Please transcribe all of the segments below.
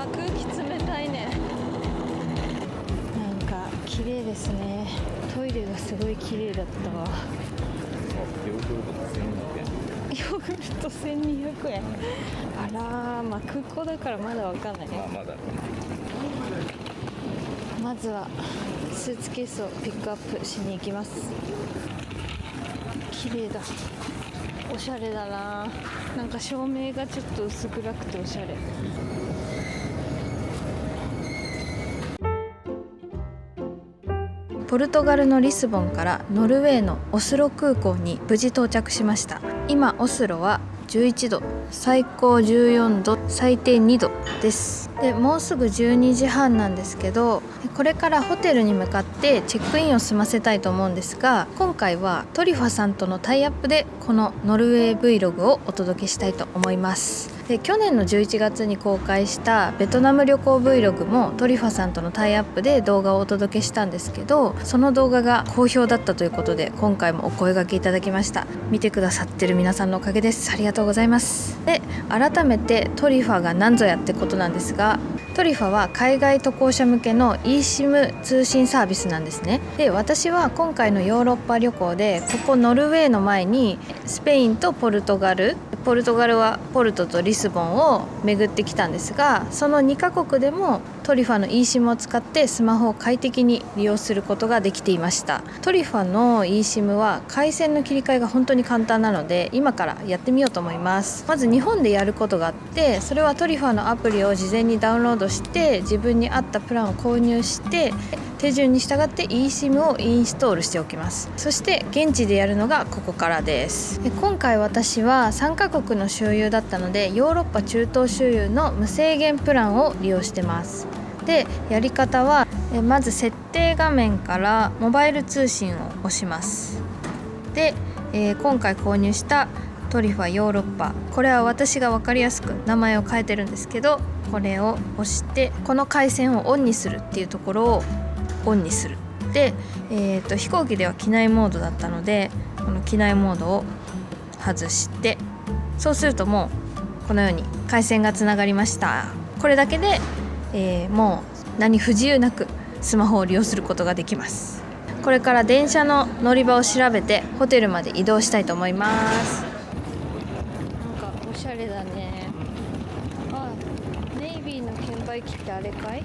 わー、空気冷たいね。なんか綺麗ですね。トイレがすごい綺麗だったわ。ヨーグルト1200円。ヨーグルト1200円。あらー、まあ空港だからまだわかんないね。まだまずはスーツケースをピックアップしに行きます。綺麗だ、おしゃれだな。なんか照明がちょっと薄暗くておしゃれ。ポルトガルのリスボンからノルウェーのオスロ空港に無事到着しました。今オスロは11度、最高14度、最低2度です。でもうすぐ12時半なんですけど、これからホテルに向かってチェックインを済ませたいと思うんですが、今回はトリファさんとのタイアップでこのノルウェー Vlog をお届けしたいと思います。で去年の11月に公開したベトナム旅行 Vlog もトリファさんとのタイアップで動画をお届けしたんですけど、その動画が好評だったということで今回もお声掛けいただきました。見てくださってる皆さんのおかげです。ありがとうございます。で改めてトリファが何ぞやってことなんですが、トリファは海外渡航者向けの eSIM 通信サービスなんですね。で私は今回のヨーロッパ旅行でここノルウェーの前にスペインとポルトガルはポルトとリスボンを巡ってきたんですが、その2カ国でもトリファの eSIM を使ってスマホを快適に利用することができていました。トリファの eSIM は回線の切り替えが本当に簡単なので今からやってみようと思います。まず日本でやることがあって、それはトリファのアプリを事前にダウンロードして自分に合ったプランを購入して手順に従って eSIM をインストールしておきます。そして現地でやるのがここからです。今回私は3カ国の周遊だったのでヨーロッパ中東周遊の無制限プランを利用してます。でやり方はまず設定画面からモバイル通信を押します。で、今回購入したトリファヨーロッパ、これは私が分かりやすく名前を変えてるんですけど、これを押してこの回線をオンにするっていうところをオンにする。で、飛行機では機内モードだったのでこの機内モードを外して、そうするともうこのように回線がつながりました。これだけで、もう何不自由なくスマホを利用することができます。これから電車の乗り場を調べてホテルまで移動したいと思います。なんかおしゃれだね。あ、ネイビーの券売機ってあれかい？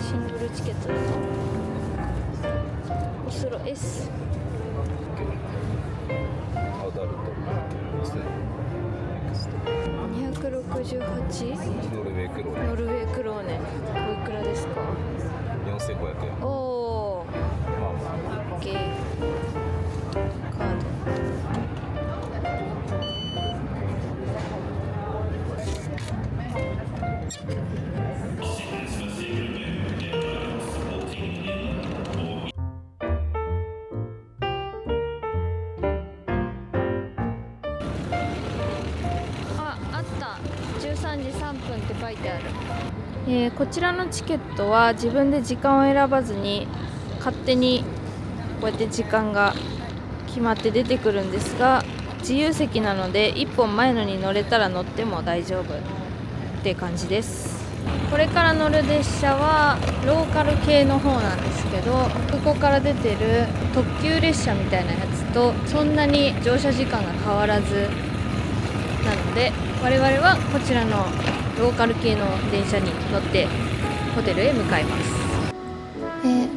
シングルチケットだとオスロ S アダルト268ノルウェークローノルウェークローネ、おいくらですか4500円。おー、まあまあ OK、 カードあった、13時3分って書いてある。こちらのチケットは自分で時間を選ばずに勝手にこうやって時間が決まって出てくるんですが、自由席なので1本前のに乗れたら乗っても大丈夫って感じです。これから乗る列車はローカル系の方なんですけど、ここから出てる特急列車みたいなやつとそんなに乗車時間が変わらずなので、我々はこちらのローカル系の電車に乗ってホテルへ向かいます。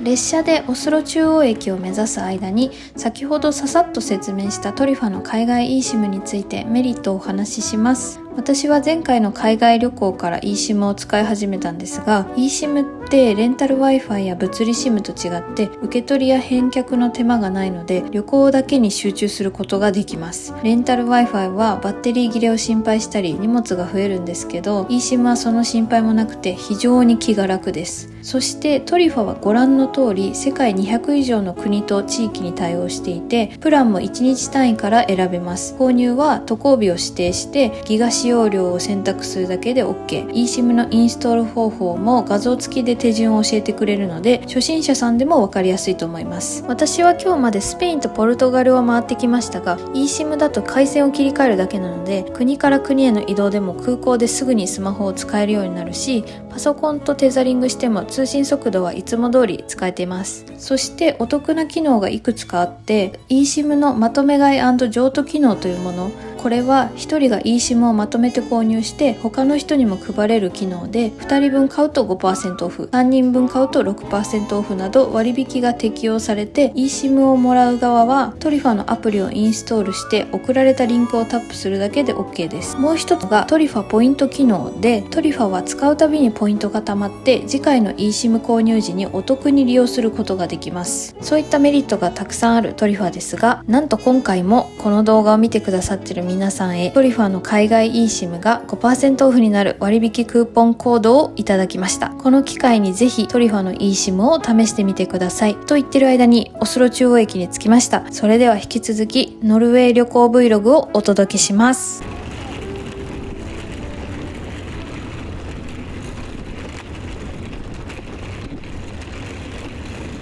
列車でオスロ中央駅を目指す間に、先ほどささっと説明したトリファの海外 eSIM についてメリットをお話しします。私は前回の海外旅行から eSIM を使い始めたんですが、 eSIM ってレンタル Wi-Fi や物理 SIM と違って受け取りや返却の手間がないので旅行だけに集中することができます。レンタル Wi-Fi はバッテリー切れを心配したり荷物が増えるんですけど、 eSIM はその心配もなくて非常に気が楽です。そしてトリファはご覧の通り世界200以上の国と地域に対応していて、プランも1日単位から選べます。購入は渡航日を指定してギガ使用量を選択するだけで OK。 eSIM のインストール方法も画像付きで手順を教えてくれるので、初心者さんでも分かりやすいと思います。私は今日までスペインとポルトガルを回ってきましたが、 eSIM だと回線を切り替えるだけなので、国から国への移動でも空港ですぐにスマホを使えるようになるし、パソコンとテザリングしても通信速度はいつも通り使えています。そしてお得な機能がいくつかあって、 eSIM のまとめ買い&譲渡機能というもの、これは1人が eSIM をまとめて購入して他の人にも配れる機能で、2人分買うと 5% オフ、3人分買うと 6% オフなど割引が適用されて、 eSIM をもらう側はトリファのアプリをインストールして送られたリンクをタップするだけで OK です。もう一つがトリファポイント機能で、トリファは使うたびにポイントが貯まって次回の eSIM 購入時にお得に利用することができます。そういったメリットがたくさんあるトリファですが、なんと今回もこの動画を見てくださっている皆さんへ、トリファの海外 eSIM が 5% オフになる割引クーポンコードをいただきました。この機会にぜひトリファの eSIM を試してみてください。と言ってる間にオスロ中央駅に着きました。それでは引き続きノルウェー旅行 Vlog をお届けします。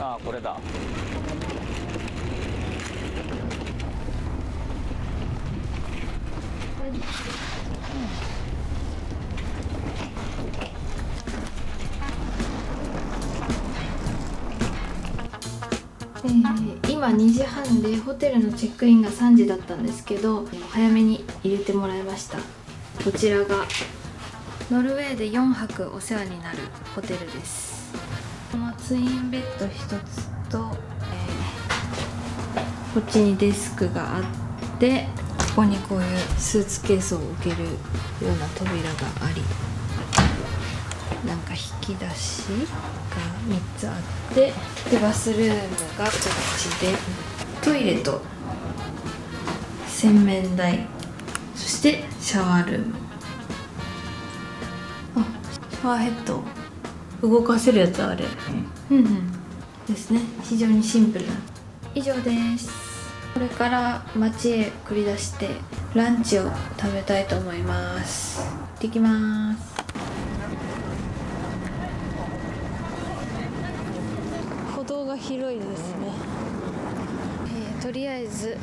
ああ、これだ。今2時半でホテルのチェックインが3時だったんですけど、早めに入れてもらいました。こちらがノルウェーで4泊お世話になるホテルです。このツインベッド1つと、こっちにデスクがあって、ここにこういうスーツケースを置けるような扉があり、なんか引き出しが3つあって、でバスルームがこっちで、トイレと洗面台、そしてシャワールーム。あ、シャワーヘッド動かせるやつあれ、ですね。非常にシンプルな。以上です。これから街へ繰り出してランチを食べたいと思います。行ってきます。歩道が広いですね。とりあえず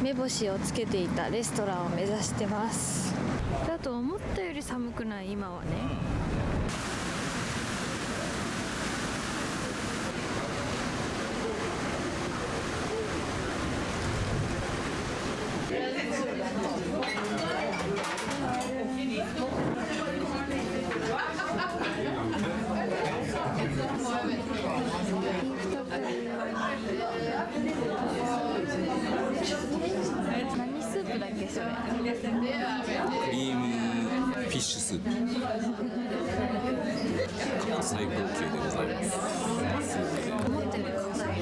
目星をつけていたレストランを目指してます。だと思ったより寒くない今はね。何スープだっけそれ。クリームフィッシュスープ。最高級でございます。思ってる硬い。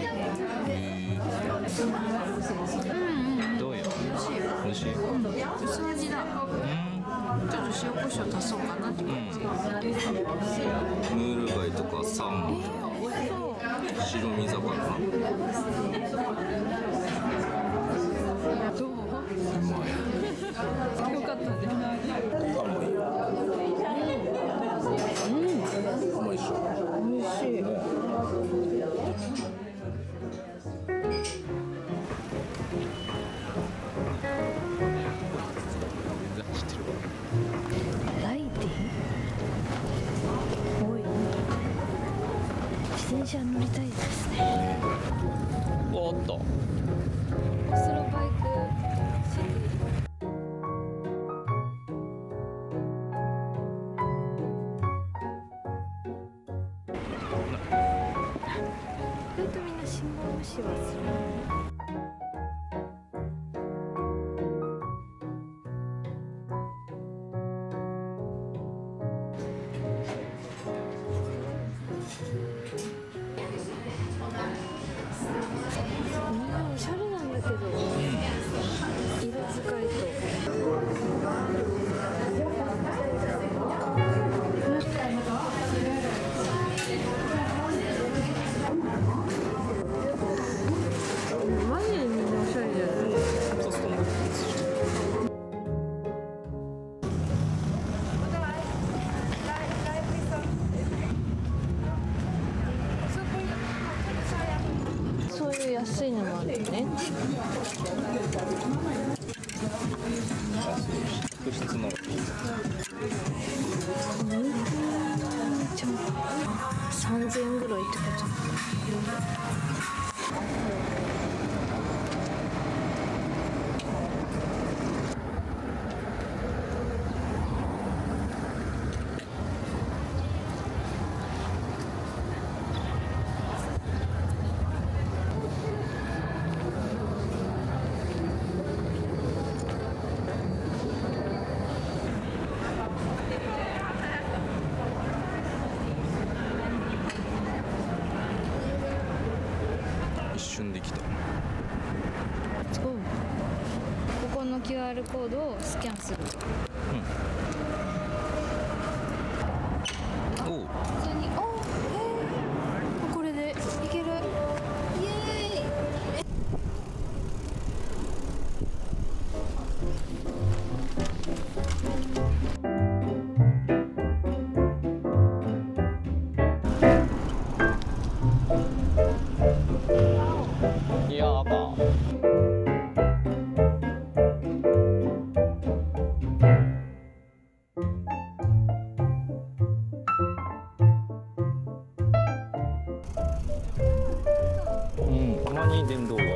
どうよ。美味しい。薄味だ。ちょっと塩コショウ足そうかなって感じ。ムール貝とかサーモンとか白身魚。どう？うまい。よかったね。うまいっしょ。美味しい。ライティン多い。自転車乗りたいですね。おっと。オスロバイクシティ。意外とみんな信号無視はする。みんなおしゃれなんだけど、色使いと。安いのもあるよね。特質のちょ3000円ぐらいってこと。一瞬できた。そう。ここの QR コードをスキャンする。おう。普通にこれでいける。イエーイ。いやあかん。たまに電動がある。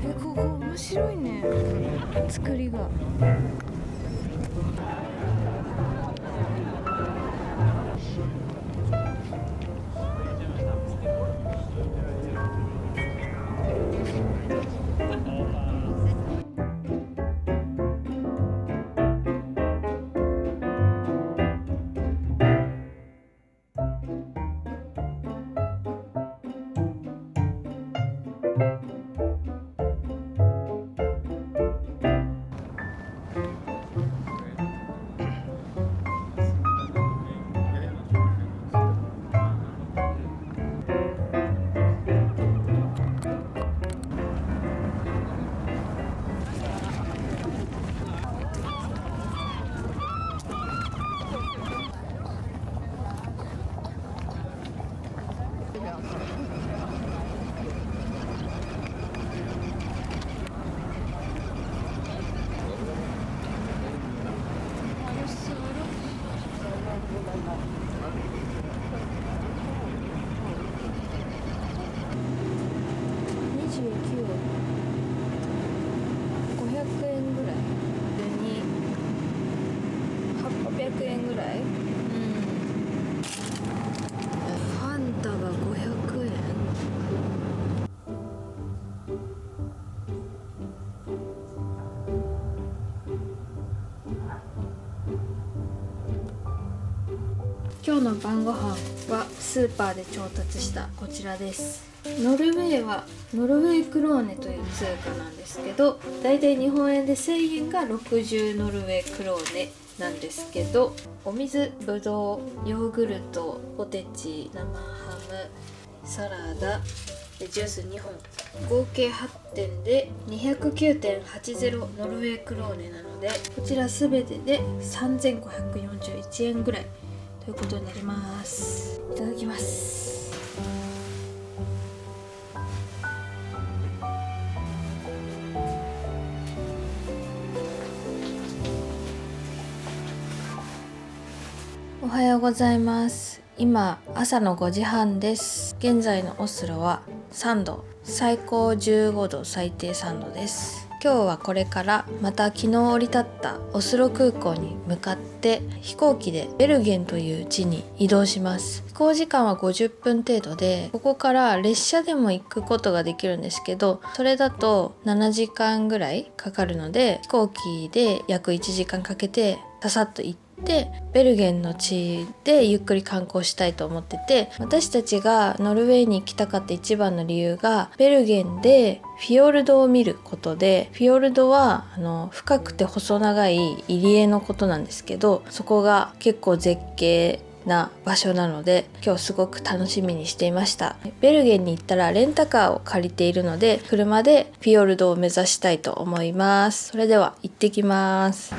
ここ面白いね、作りが。500円ぐらいに800円ぐらい。ファンタが500円。今日の晩ご飯はスーパーで調達したこちらです。ノルウェーはノルウェークローネという通貨なんですけど、だいたい日本円で1000円が60ノルウェークローネなんですけど、お水、ぶどう、ヨーグルト、ポテチ、生ハム、サラダでてジュース2本合計8点で 209.80 ノルウェークローネなので、こちら全てで3541円ぐらいということになります。いただきます。おはようございます。今朝の5時半です。現在のオスロは3度、最高15度、最低3度です。今日はこれからまた昨日降り立ったオスロ空港に向かって飛行機でベルゲンという地に移動します。飛行時間は50分程度で、ここから列車でも行くことができるんですけど、それだと7時間ぐらいかかるので、飛行機で約1時間かけてささっと行ってでベルゲンの地でゆっくり観光したいと思ってて、私たちがノルウェーに行きたかった一番の理由がベルゲンでフィヨルドを見ることで、フィヨルドは深くて細長い入り江のことなんですけど、そこが結構絶景な場所なので今日すごく楽しみにしていました。ベルゲンに行ったらレンタカーを借りているので、車でフィヨルドを目指したいと思います。それでは行ってきます。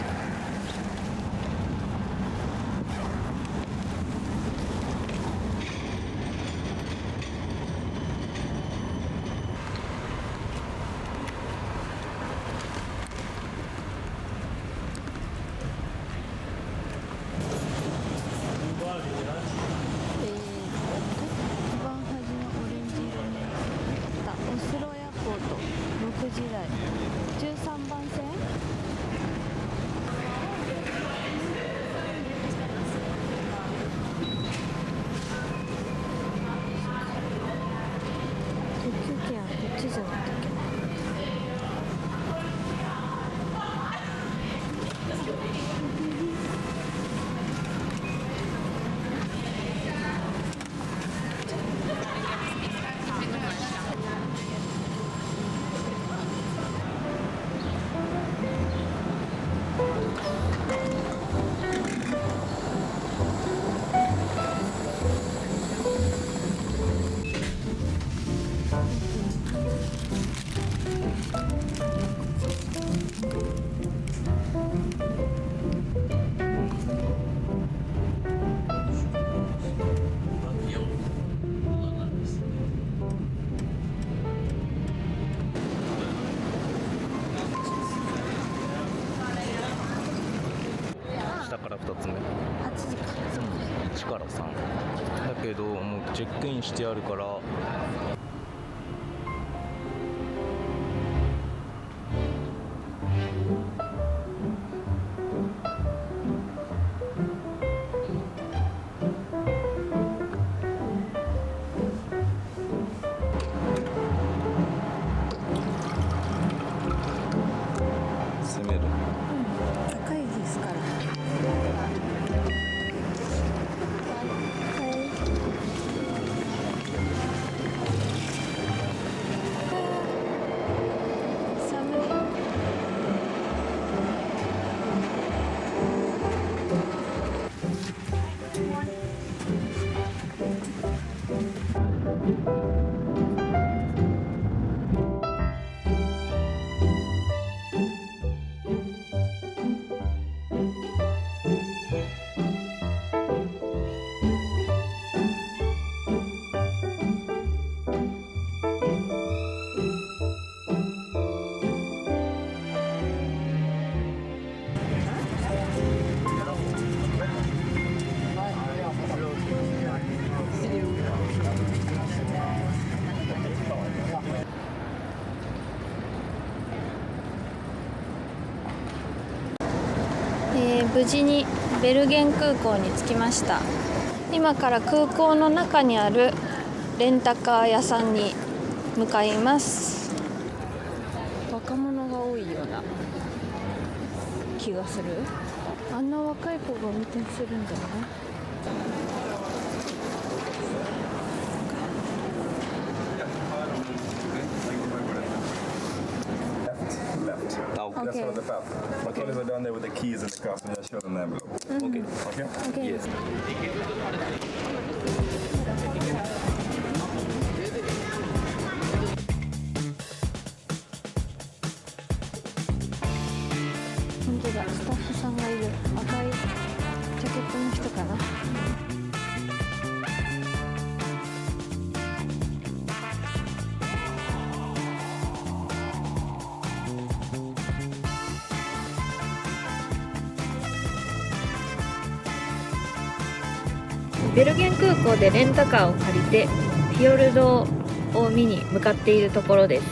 下から2つ目1から3だけど、もうチェックインしてあるから。攻める。高いですから。無事にベルゲン空港に着きました。今から空港の中にあるレンタカー屋さんに向かいます。若者が多いような気がする。あんな若い子が運転するんじゃない？That's for the path. My colleagues are down there with the keys in the car, so just show them the envelope. Okay. Okay? Yes. こかな。ベルゲン空港でレンタカーを借りてフィヨルドを見に向かっているところです。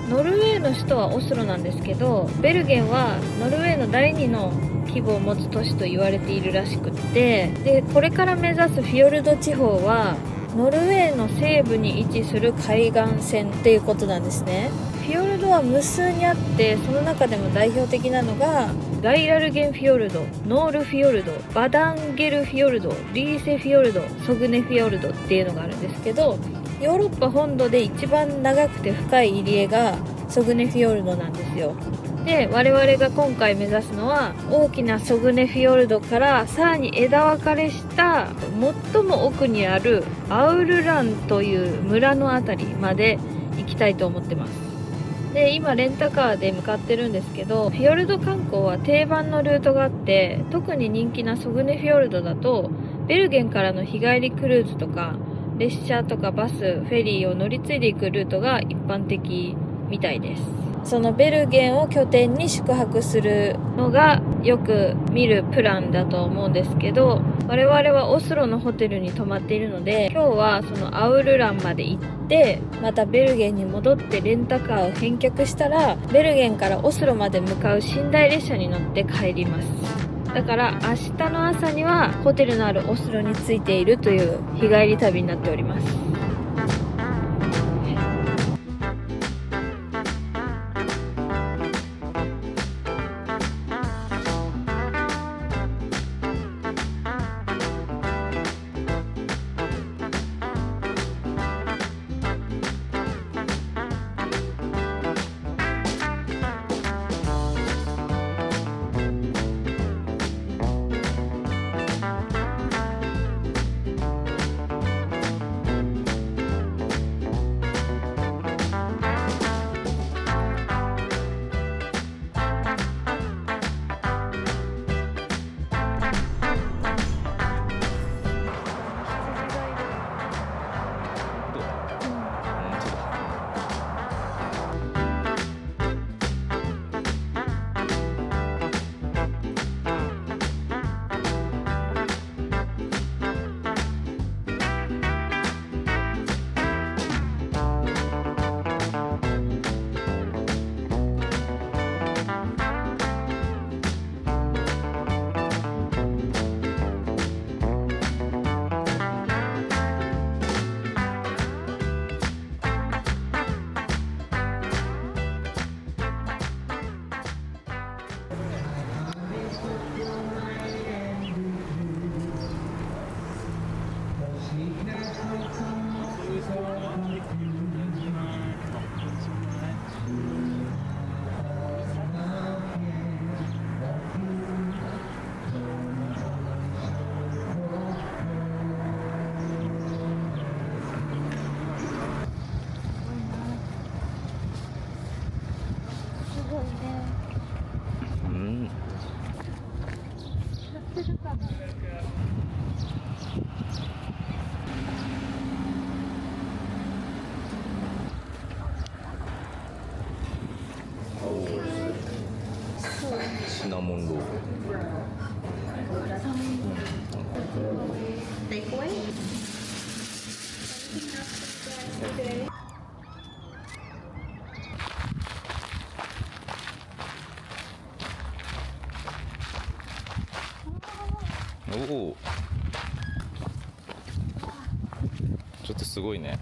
ノルウェーの首都はオスロなんですけど、ベルゲンはノルウェーの第2の規模を持つ都市と言われているらしくって、でこれから目指すフィヨルド地方はノルウェーの西部に位置する海岸線っていうことなんですね。フィヨルドは無数にあって、その中でも代表的なのがガイラルゲンフィヨルド、ノールフィヨルド、バダンゲルフィヨルド、リーセフィヨルド、ソグネフィヨルドっていうのがあるんですけど、ヨーロッパ本土で一番長くて深い入り江がソグネフィヨルドなんですよ。で我々が今回目指すのは大きなソグネフィヨルドからさらに枝分かれした最も奥にあるアウルランという村のあたりまで行きたいと思ってます。で今レンタカーで向かってるんですけど、フィヨルド観光は定番のルートがあって、特に人気なソグネフィヨルドだとベルゲンからの日帰りクルーズとか列車とかバス、フェリーを乗り継いでいくルートが一般的みたいです。そのベルゲンを拠点に宿泊するのがよく見るプランだと思うんですけど、我々はオスロのホテルに泊まっているので、今日はそのアウルランまで行ってまたベルゲンに戻ってレンタカーを返却したら、ベルゲンからオスロまで向かう寝台列車に乗って帰ります。だから明日の朝にはホテルのあるオスロに着いているという日帰り旅になっております。シナモンロール。おお、ちょっとすごいね。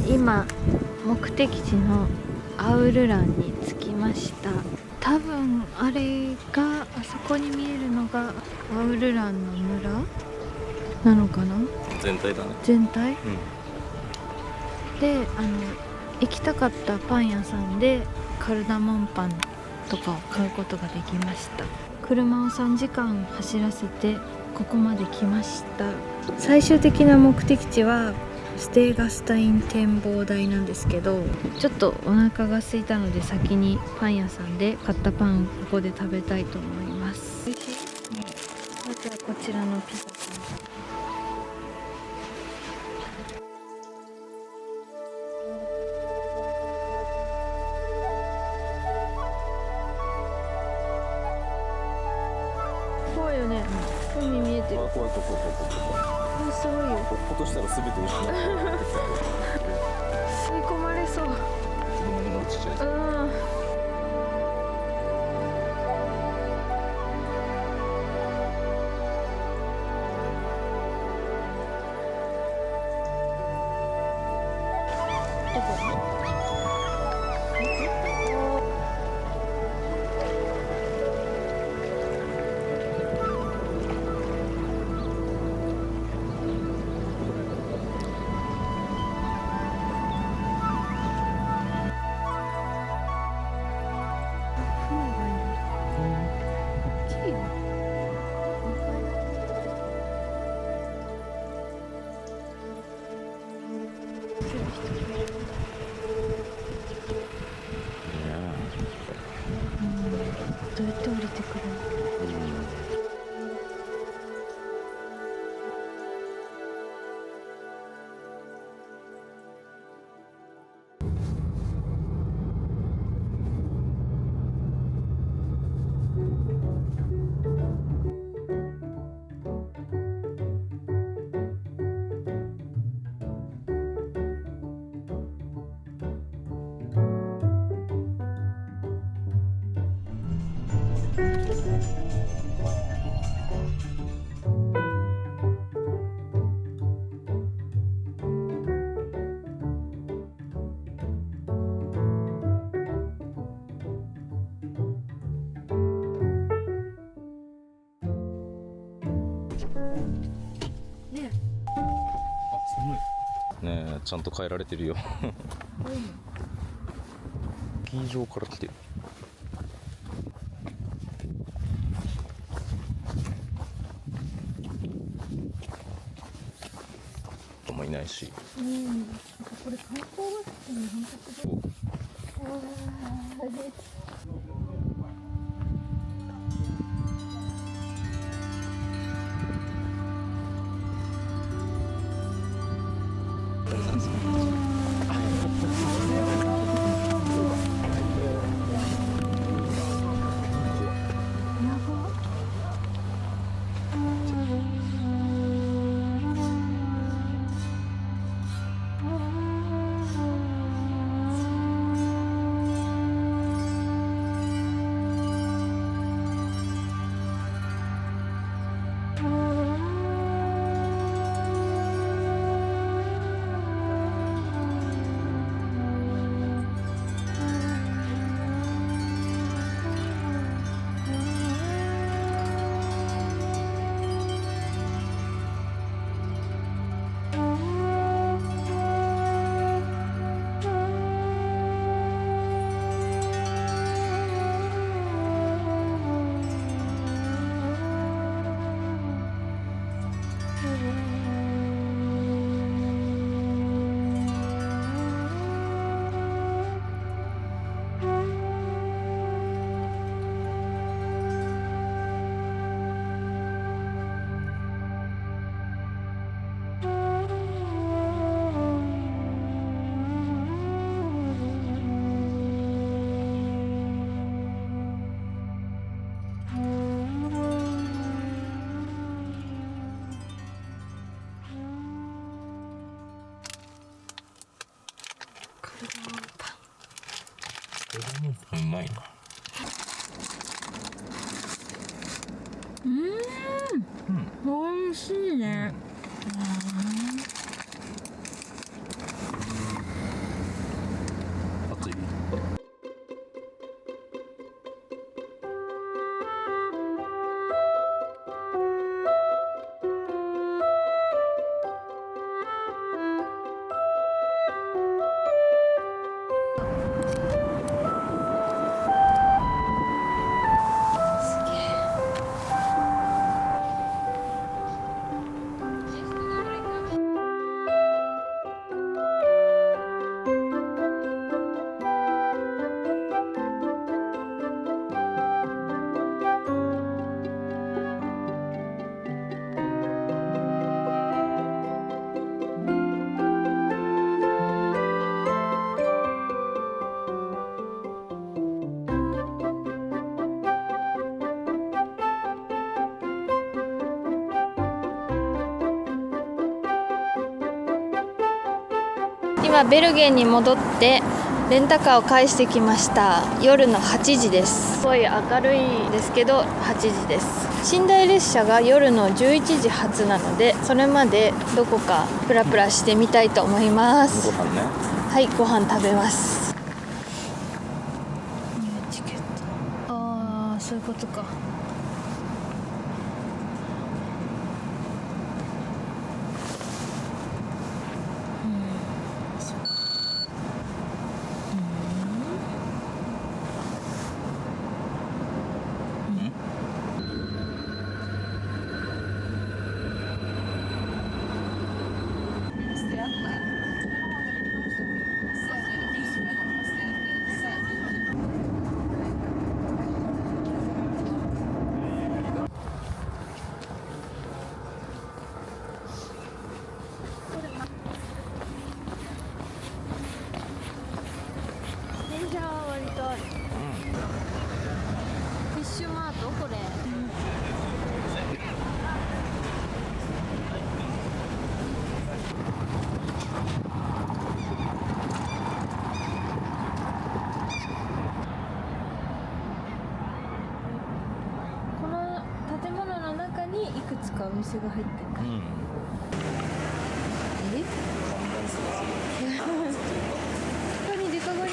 今目的地のアウルランに着きました。多分あれがあそこに見えるのがアウルランの村なのかな。全体だね。全体、うん、で行きたかったパン屋さんでカルダモンパンとかを買うことができました。車を3時間走らせてここまで来ました。最終的な目的地はステーガスタイン展望台なんですけど、ちょっとお腹が空いたので先にパン屋さんで買ったパンをここで食べたいと思います。美味しい？まずはこちらのピザさん。怖いよね。海見えてる。怖い怖い怖い怖い怖い。すごいよ。落としたら全て失う。吸い込まれそう。落ちちゃう。うん。どうやって降りてくるの？ねえ、ちゃんと変えられてるよ。スキー場から来てる。人もいないし。これ観光バスに本格的。うまいな。美味しいね。熱い。こ今ベルゲンに戻ってレンタカーを返してきました。夜の8時です。すごい明るいですけど8時です。寝台列車が夜の11時発なので、それまでどこかプラプラしてみたいと思います。ご飯ね。はい、ご飯食べます。チケット。ああ、そういうことか。電車は割とある。フィッシュマートこれ。この建物の中にいくつかお店が入ってる。何デカ盛り。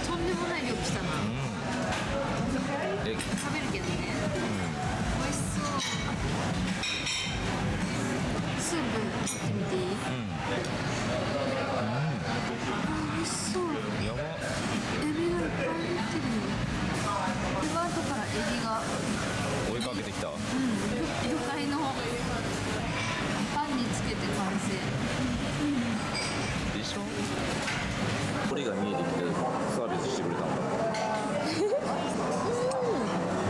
とんでもない量来たな。食べるけどね。美味しそう。スープ取ってみていい？美味しそう。やば。エビがいっぱい入ってる。では後からエビが追いかけてきた。魚介のパンにつけて完成。でしょ。これが見えてきてサービスしてくれたんだ。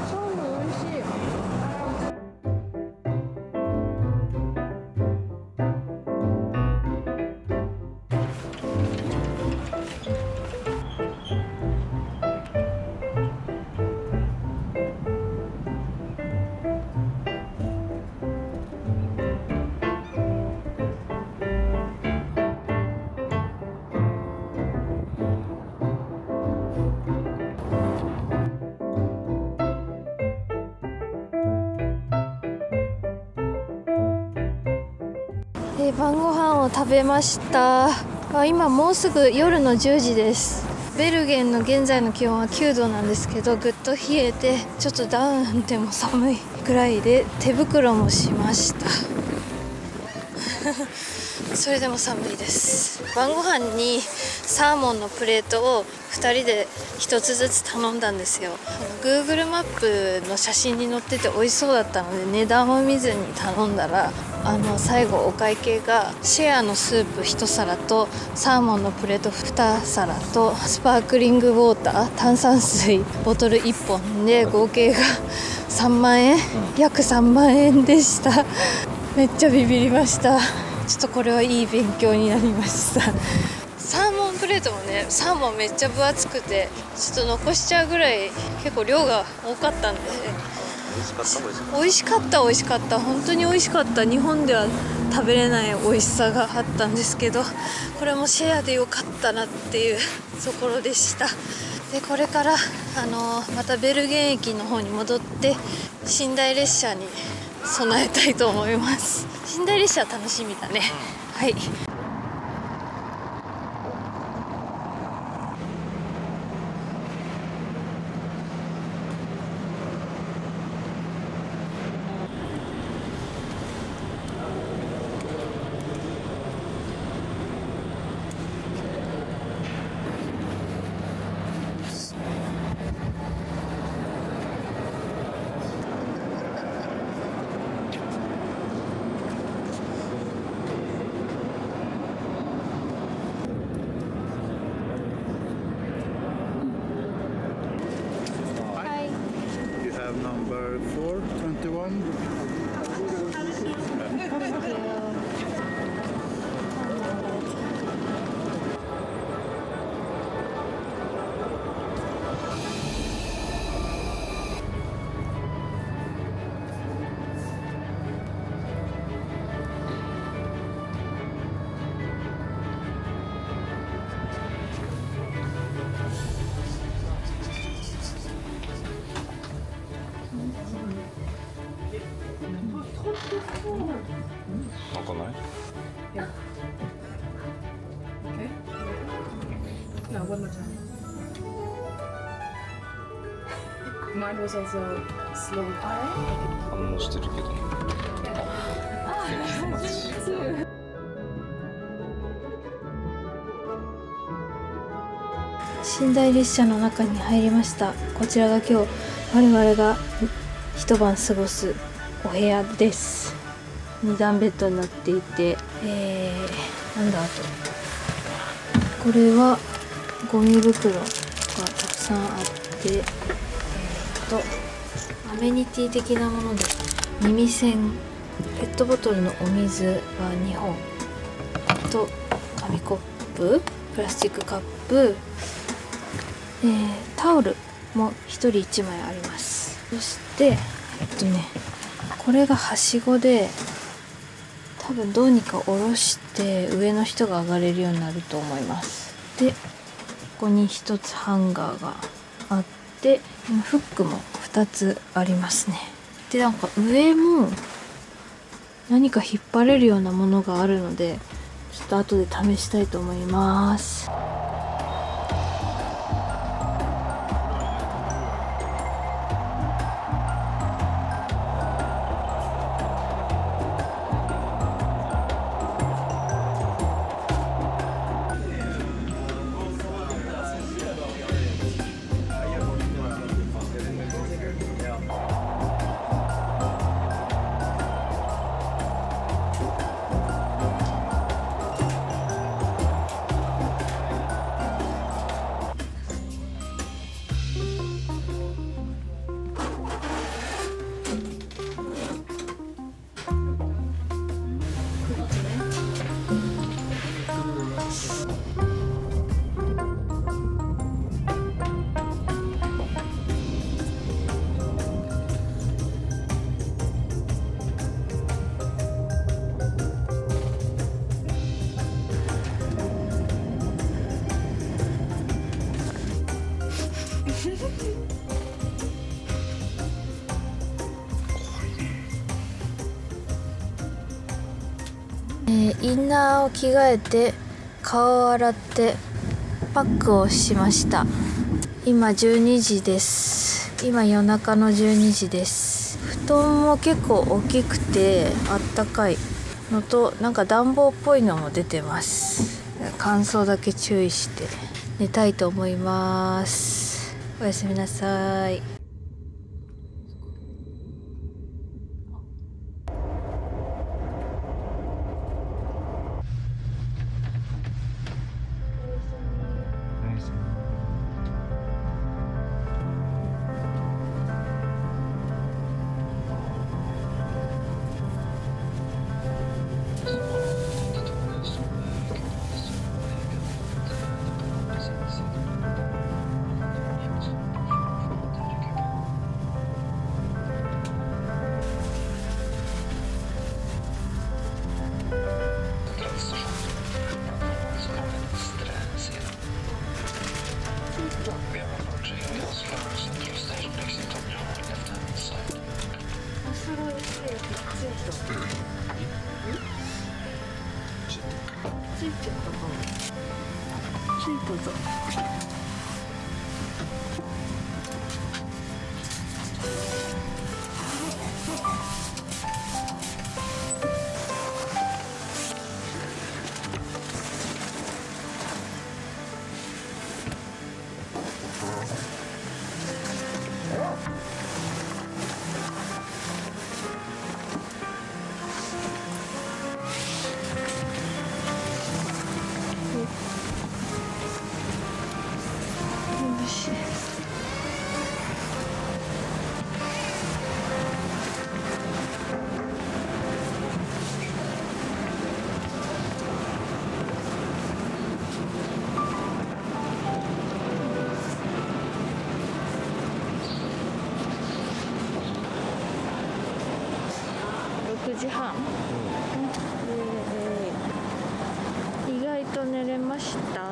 サーモン美味しい。晩ご飯を食べました。今もうすぐ夜の10時です。ベルゲンの現在の気温は9度なんですけど、ぐっと冷えてちょっとダウンでも寒いくらいで手袋もしましたそれでも寒いです。晩ご飯にサーモンのプレートを2人で1つずつ頼んだんですよ。Google マップの写真に載ってて美味しそうだったので値段を見ずに頼んだら、最後お会計がシェアのスープ1皿とサーモンのプレート2皿とスパークリングウォーター炭酸水ボトル1本で合計が3万円、約3万円でした。めっちゃビビりました。ちょっとこれはいい勉強になりました。サーモンプレートもね、サーモンめっちゃ分厚くてちょっと残しちゃうぐらい結構量が多かったんで、美味しかった本当に美味しかった。日本では食べれない美味しさがあったんですけど、これもシェアでよかったなっていうところでした。でこれからまたベルゲン駅の方に戻って寝台列車に備えたいと思います。寝台列車楽しみだね。はい。Number 421. Mine was also slow. 反応してるけどね。寝台列車の中に入りました。こちらが今日我々が一晩過ごすお部屋です。2段ベッドになっていて、なんだあとこれはゴミ袋がたくさんあって、アメニティ的なもので耳栓、ペットボトルのお水が2本、あと紙コップ、プラスチックカップ、タオルも1人1枚あります。そしてこれがはしごで、多分どうにか下ろして上の人が上がれるようになると思います。でここに1つハンガーがあって、フックも2つありますね。でなんか上も何か引っ張れるようなものがあるので、ちょっと後で試したいと思います。インナーを着替えて顔を洗ってパックをしました。今12時です。今夜中の12時です。布団も結構大きくてあったかいのと、なんか暖房っぽいのも出てます。乾燥だけ注意して寝たいと思います。おやすみなさい。6時半、意外と寝れました。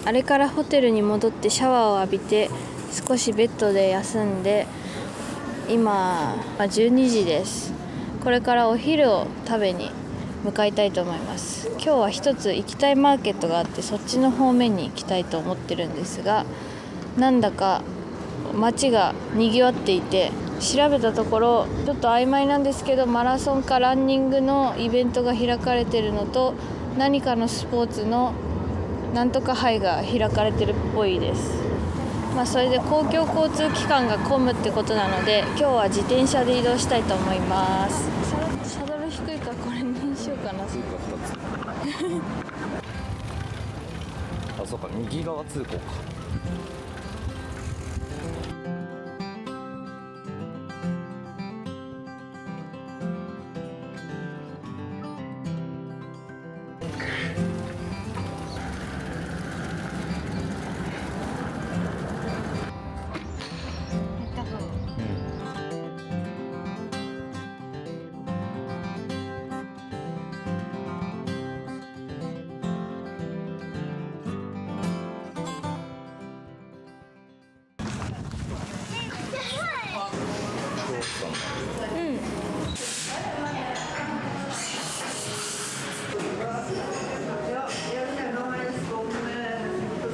あれからホテルに戻ってシャワーを浴びて少しベッドで休んで、今12時です。これからお昼を食べに向かいたいと思います。今日は一つ行きたいマーケットがあって、そっちの方面に行きたいと思ってるんですが、なんだか街がにぎわっていて、調べたところちょっと曖昧なんですけど、マラソンかランニングのイベントが開かれてるのと、何かのスポーツのなんとか杯が開かれてるっぽいです。それで公共交通機関が混むってことなので、今日は自転車で移動したいと思います。サドル低いからこれにしようかな。通過2つあ、そうか、右側通行か。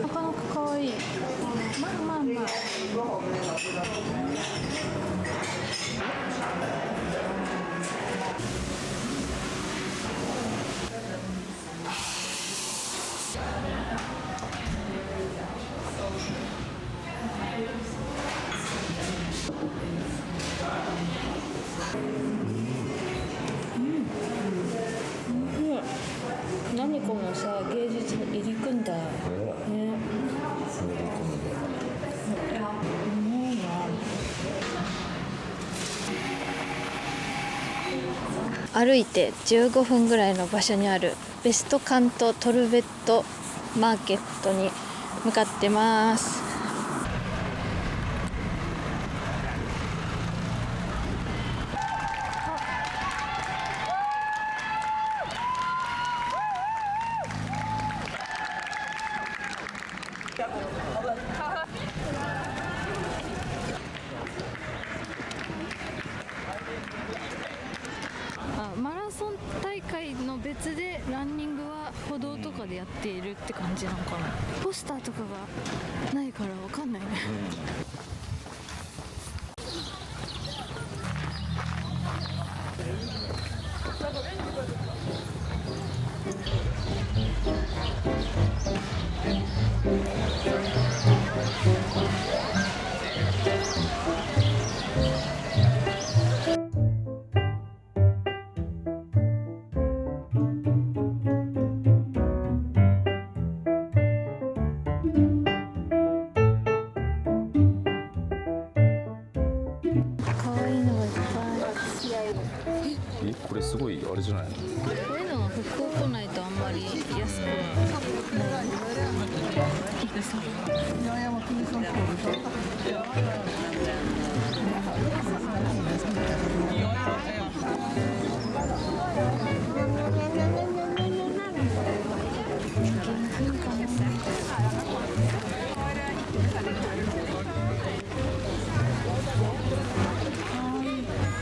なかなか可愛い。まあ何このさ、芸術の入り組んだね。歩いて15分ぐらいの場所にあるベストカントトルベットマーケットに向かってます。マラソン大会の別でランニングは歩道とかでやっているって感じなのかな。ポスターとかがないから分かんないね。可愛いのがいっぱい。これすごいあれじゃないの？こういうのは北欧来ないとあんまり安くはない。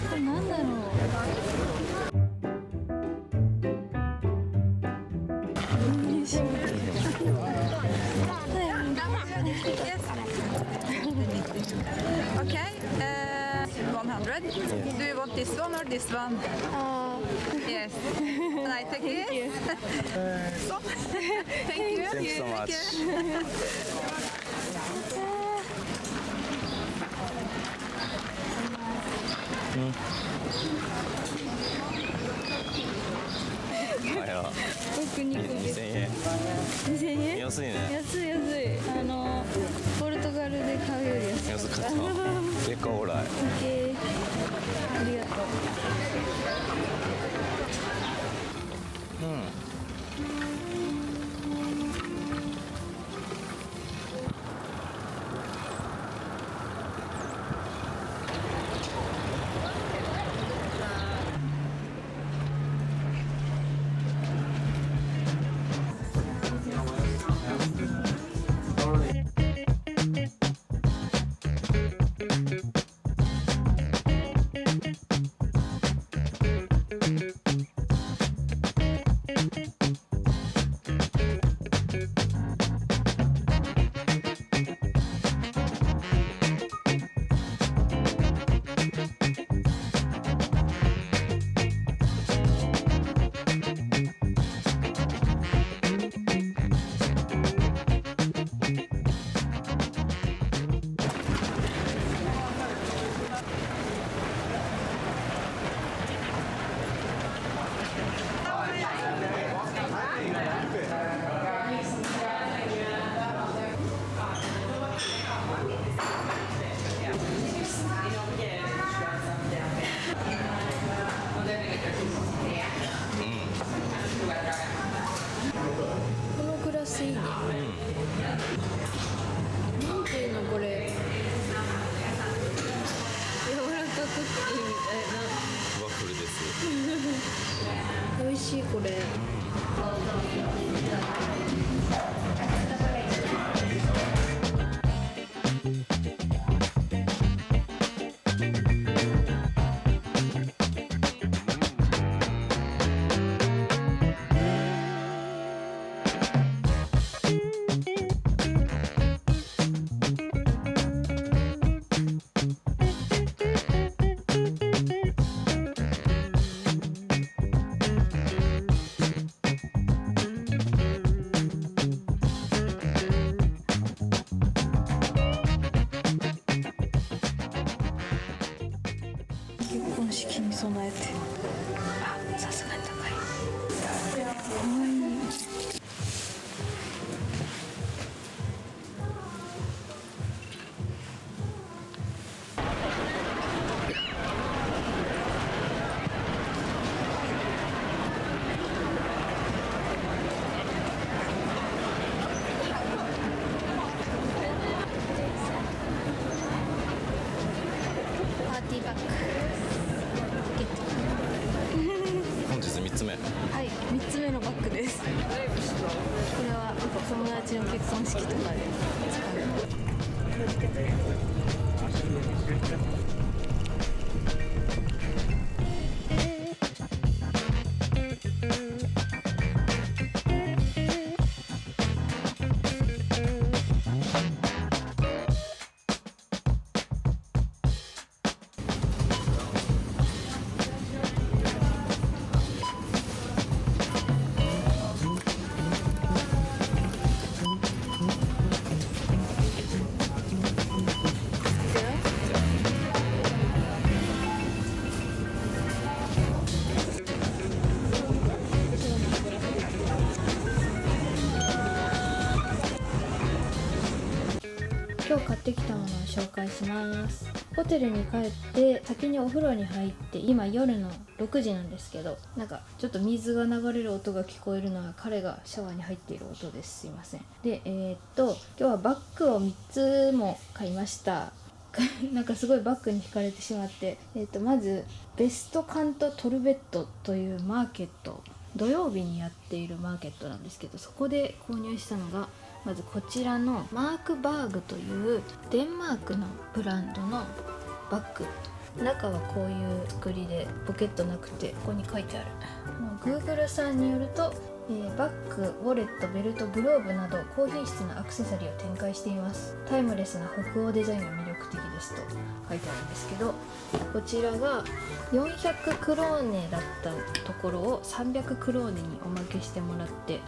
これなんだろう。Okay, 100. Do you want this one or this one? Yes. Can I take it? So, thank you. Thank you so much.僕2個2000円。 2000円。安いね。安い。ポルトガルで買うより安い。安かった。結果オーライ。オッケー。ありがとう。美味しいこれ。結婚式に備えて、あ、さすがに高い。かわいい。パーティーバッグゲット。本日3つ目。はい、3つ目のバッグです。これは友達の結婚式とかで使う。今日買ってきたものを紹介します。ホテルに帰って先にお風呂に入って、今夜の6時なんですけど、なんかちょっと水が流れる音が聞こえるのは彼がシャワーに入っている音です。すいません。で今日はバッグを3つも買いました。なんかすごいバッグに惹かれてしまって、まずベストカントトルベットというマーケット、土曜日にやっているマーケットなんですけど、そこで購入したのがまずこちらのマークバーグというデンマークのブランドのバッグ。中はこういう作りでポケットなくて、ここに書いてある。Google さんによると、バッグ、ウォレット、ベルト、グローブなど高品質なアクセサリーを展開しています。タイムレスな北欧デザインが魅力的ですと書いてあるんですけど、こちらが400クローネだったところを300クローネにおまけしてもらって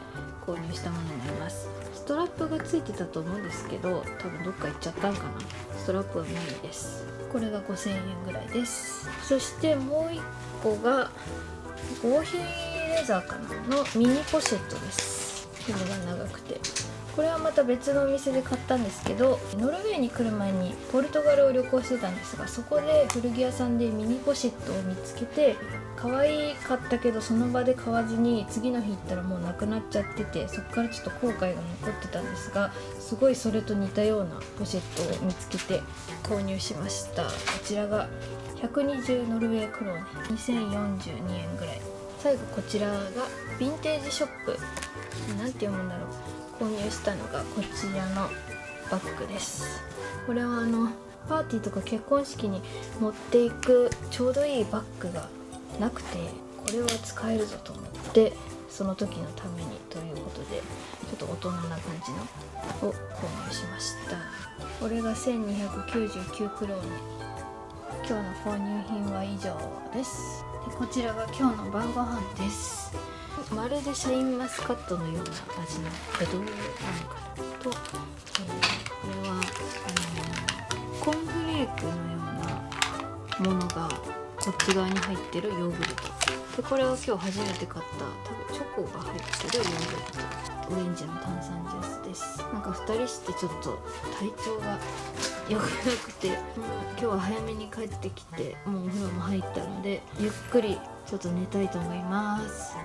購入したものになります。ストラップがついてたと思うんですけど、多分どっか行っちゃったんかな。ストラップは無理です。これが5000円ぐらいです。そしてもう1個が合皮レザーかなのミニポシェットです。紐が長くて、これはまた別のお店で買ったんですけど、ノルウェーに来る前にポルトガルを旅行してたんですが、そこで古着屋さんでミニポシェットを見つけて、可愛かったけどその場で買わずに次の日行ったらもうなくなっちゃってて、そこからちょっと後悔が残ってたんですが、すごいそれと似たようなポシェットを見つけて購入しました。こちらが120ノルウェークローネ、2042円ぐらい。最後こちらがヴィンテージショップ、なんて読むんだろう、購入したのがこちらのバッグです。これはパーティーとか結婚式に持っていくちょうどいいバッグがなくて、これは使えるぞと思って、その時のためにということでちょっと大人な感じのを購入しました。これが1299クローネ。今日の購入品は以上です。でこちらが今日の晩ご飯です。まるでシャインマスカットのような味のブドウなのかなと、これはコーンフレークのようなものがこっち側に入ってるヨーグルトで、これは今日初めて買った多分チョコが入ってるヨーグルト、オレンジの炭酸ジュースです。なんか2人してちょっと体調が良くなくて、今日は早めに帰ってきて、もうお風呂も入ったのでゆっくりちょっと寝たいと思います。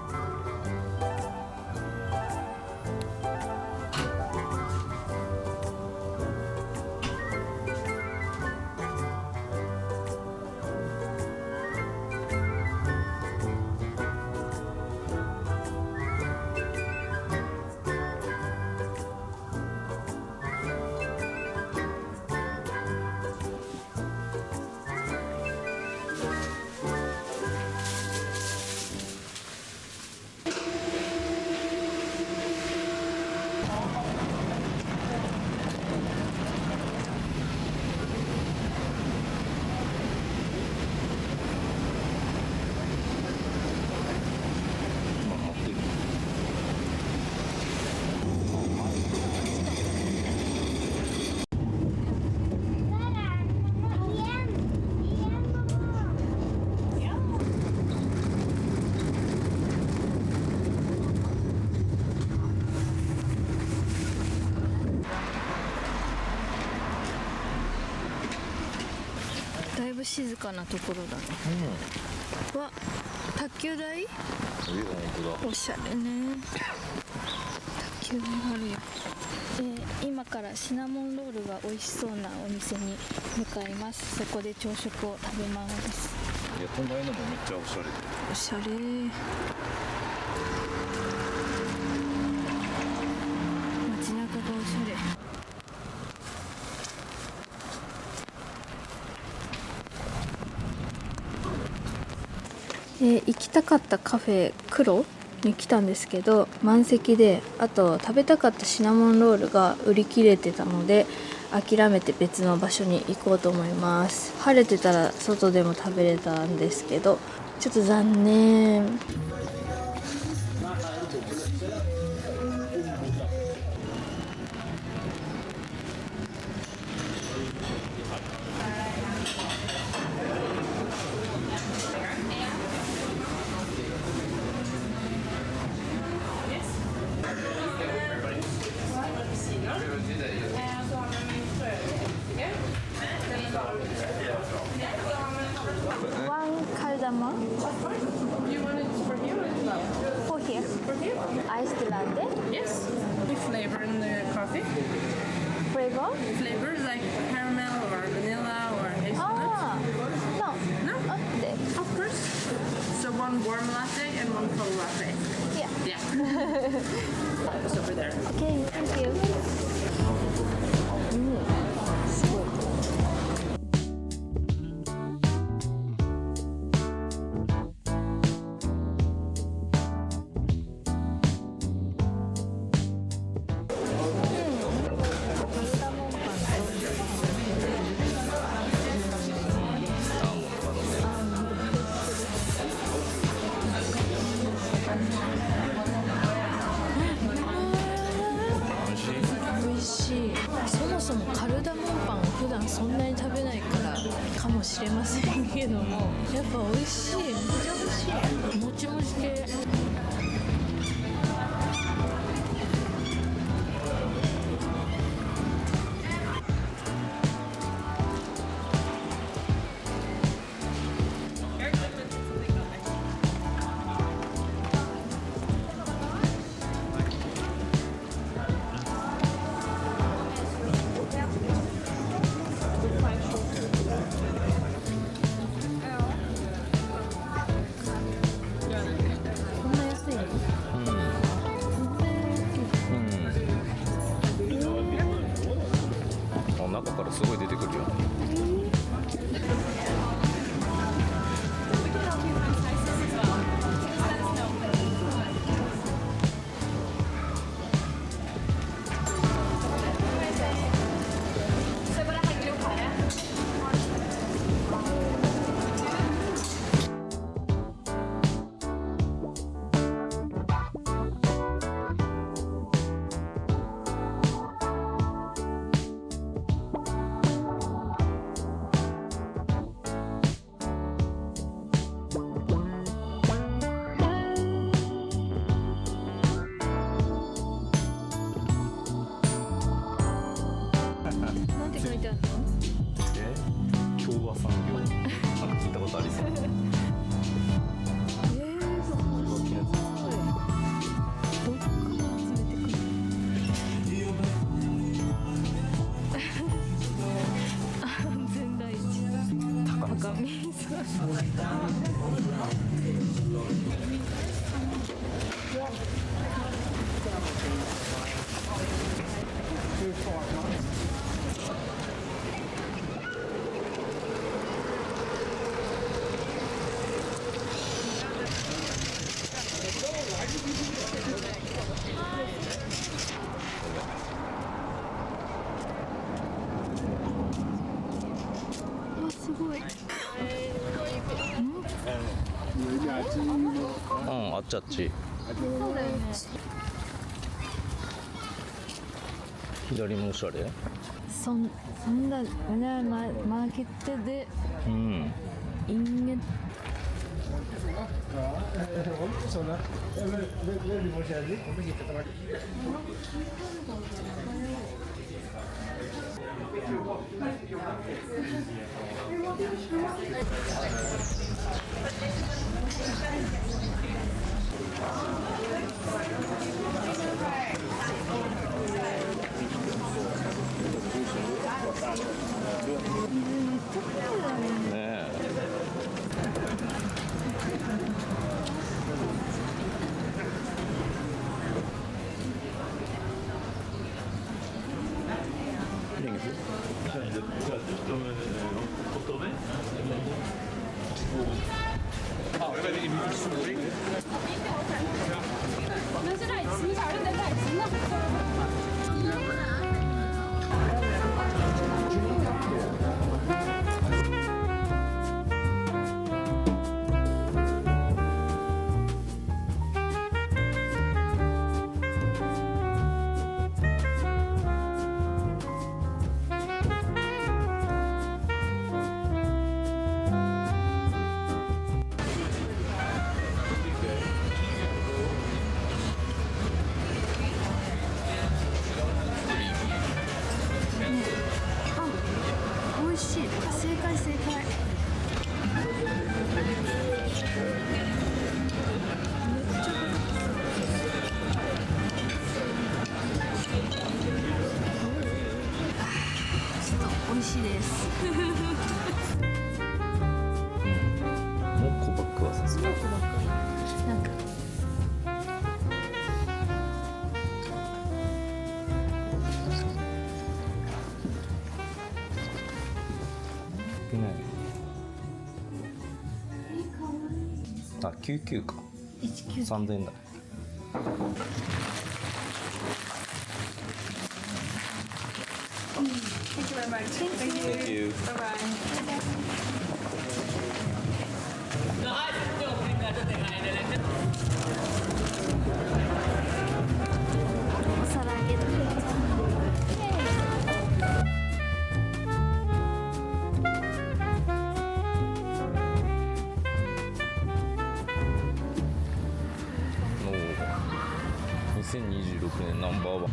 静かなところだね。わ、卓球台？本当だ。おしゃれね。卓球台があるよ。今からシナモンロールが美味しそうなお店に向かいます。そこで朝食を食べます。いや、隣のもめっちゃおしゃれ。おしゃれ。街中がおしゃれ。行きたかったカフェ黒に来たんですけど満席で、あと食べたかったシナモンロールが売り切れてたので諦めて別の場所に行こうと思います。晴れてたら外でも食べれたんですけどちょっと残念。ワンカルダモン You want it for here or no? for here. For here? アイスラテ Yes. With flavor in the coffee. flavor? Flavors like caramel or vanilla or hazelnut. Ah, no. No? Okay. Of course. So one warm latte and one cold latte. Yeah. Yeah. It's over there. Okay, thank you. すごい。美味しい。そもそもカルダモンパンを普段そんなに食べないからかもしれませんけども、やっぱ美味しい。めっちゃ美味しい。もちもち系。こんな安いの？中からすごい出てくるよ。なんて書いてあるの？共和産業。なんか聞いたことありそう。すごい。どっから集めてくる？安全第一。高見さわ、すごい。あっちあっち。そうだよね。左もおしゃれ。そんなマーケットでうん。インゲね美味しい。正解正解。美味しいです。もう小バッグはさすがなんかあ、99か3000円だ。Thank you.おー2026年ナンバーワン。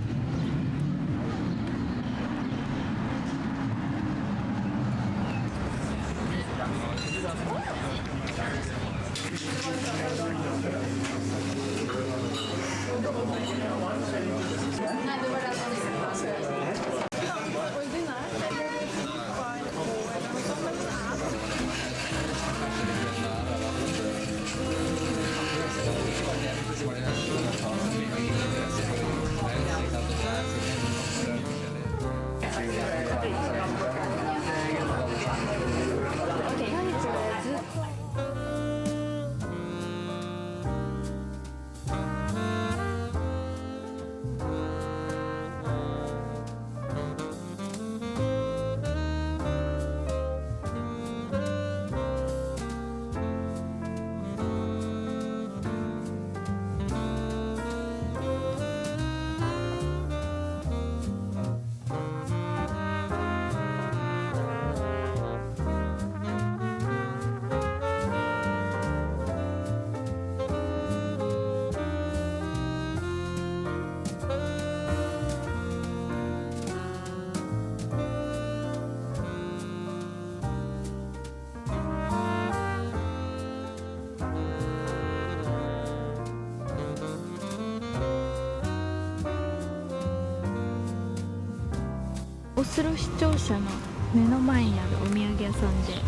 オスロ市庁舎の目の前にあるお土産屋さんでこ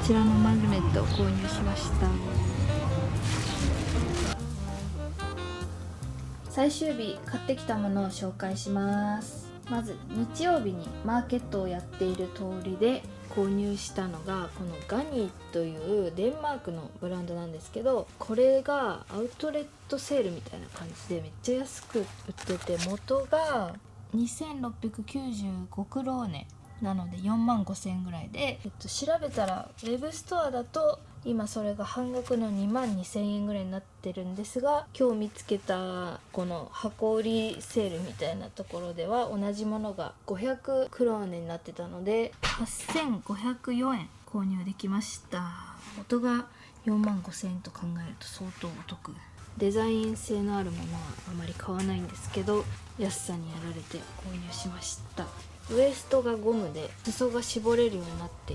ちらのマグネットを購入しました。最終日買ってきたものを紹介します。まず日曜日にマーケットをやっている通りで購入したのがこのガニーというデンマークのブランドなんですけど、これがアウトレットセールみたいな感じでめっちゃ安く売ってて、元が2695クローネなので45,000円ぐらいで、調べたらウェブストアだと今それが半額の22,000円ぐらいになってるんですが、今日見つけたこの箱売りセールみたいなところでは同じものが500クローネになってたので8504円購入できました。元が45,000円と考えると相当お得。デザイン性のあるものはあまり買わないんですけど、安さにやられて購入しました。ウエストがゴムで裾が絞れるようになって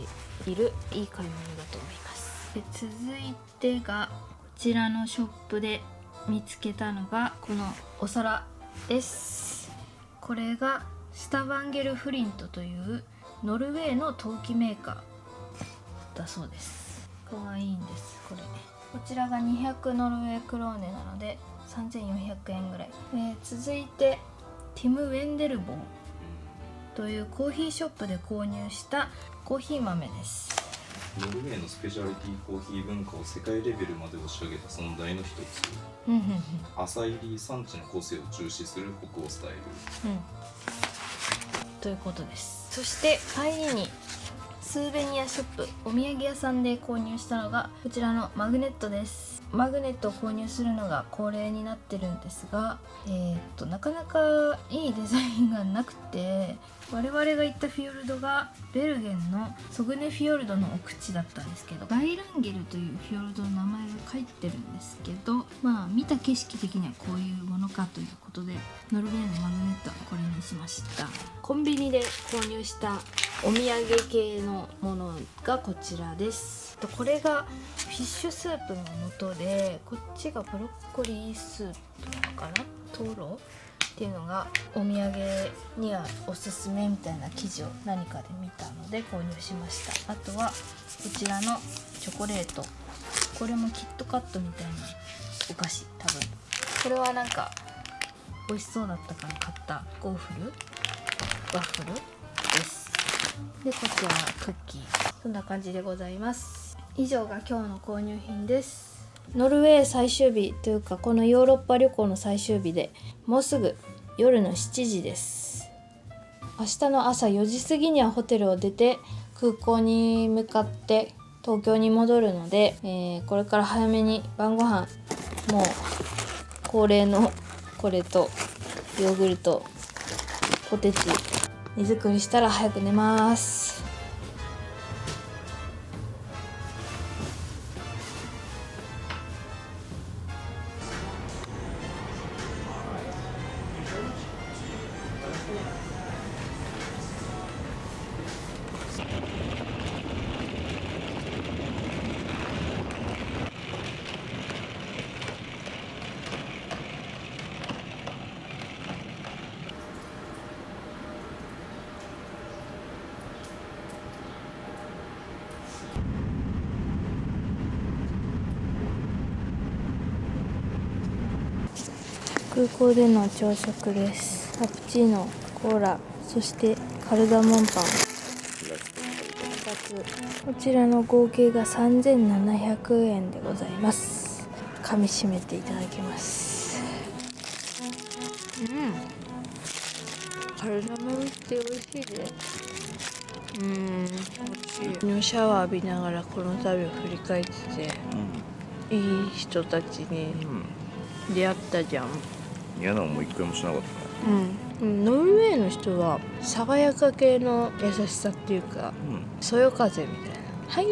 いるいい買い物だと思います。で、続いてがこちらのショップで見つけたのがこのお皿です。これがスタバンゲルフリントというノルウェーの陶器メーカーだそうです。かわいいんです。こちらが200ノルウェークローネなので3400円ぐらい。続いてティム・ウェンデルボンというコーヒーショップで購入したコーヒー豆です。ノルウェーのスペシャリティコーヒー文化を世界レベルまで押し上げた存在の一つ。浅入り産地の個性を重視する北欧スタイル、ということです。そして帰りにスーベニアショップ、お土産屋さんで購入したのがこちらのマグネットです。マグネットを購入するのが恒例になってるんですが、なかなかいいデザインがなくて、我々が行ったフィヨルドがベルゲンのソグネフィヨルドの奥地だったんですけど、ガイランゲルというフィヨルドの名前が書いてるんですけど、見た景色的にはこういうものかということで、ノルウェーのマグネットはこれにしました。コンビニで購入したお土産系のものがこちらです。これがフィッシュスープの素で、こっちがブロッコリースープなのかな、トロっていうのがお土産にはおすすめみたいな記事を何かで見たので購入しました。あとはこちらのチョコレート、これもキットカットみたいなお菓子、多分これはなんか美味しそうだったから買ったワッフルです。で、こちらはクッキー、そんな感じでございます。以上が今日の購入品です。ノルウェー最終日というか、このヨーロッパ旅行の最終日で、もうすぐ夜の7時です。明日の朝4時過ぎにはホテルを出て空港に向かって東京に戻るので、これから早めに晩ご飯、もう恒例のこれとヨーグルト、ポテチ荷造りしたら早く寝ます。空港での朝食です。カプチーノ、コーラ、そしてカルダモンパン2つ、こちらの合計が3700円でございます。噛み締めていただきます。カルダモンって美味しいね。美味しい。シャワー浴びながらこの旅を振り返ってて、いい人たちに出会ったじゃん。嫌なのも一回もしなかったな。ノルウェーの人は爽やか系の優しさっていうか、そよ風みたいな「はい」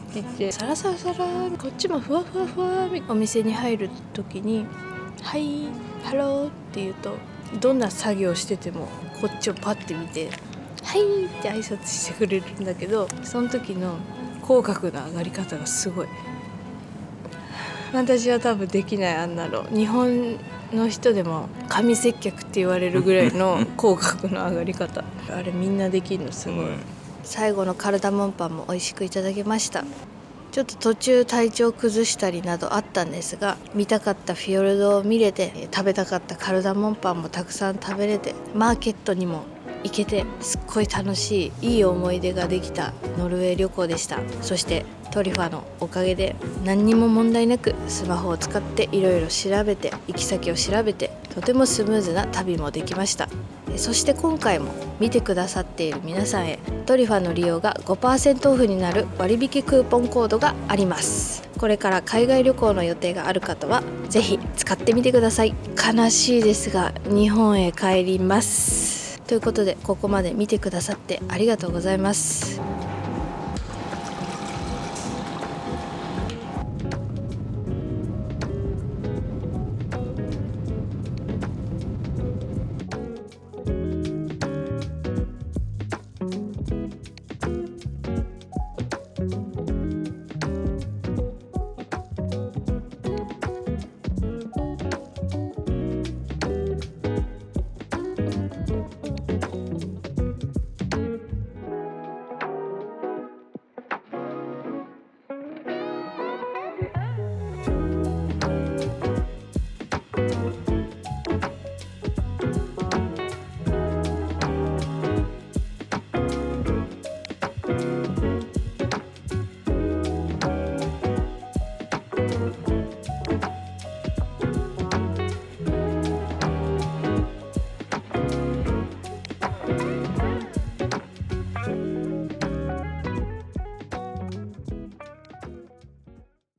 って言ってサラサラサラ、こっちもふわふわふわ。お店に入る時に「はいハロー」って言うと、どんな作業しててもこっちをパッて見て「はい」って挨拶してくれるんだけど、その時の口角の上がり方がすごい。私は多分できない。あんなの日本の人でも神接客って言われるぐらいの口角の上がり方あれみんなできるのすごい。最後のカルダモンパンも美味しくいただきました。ちょっと途中体調崩したりなどあったんですが、見たかったフィヨルドを見れて、食べたかったカルダモンパンもたくさん食べれて、マーケットにも行けて、すっごい楽しいいい思い出ができたノルウェー旅行でした。そしてトリファのおかげで何にも問題なくスマホを使っていろいろ調べて、行き先を調べて、とてもスムーズな旅もできました。そして今回も見てくださっている皆さんへ、トリファの利用が 5% オフになる割引クーポンコードがあります。これから海外旅行の予定がある方はぜひ使ってみてください。悲しいですが日本へ帰ります。ということで、ここまで見てくださってありがとうございます。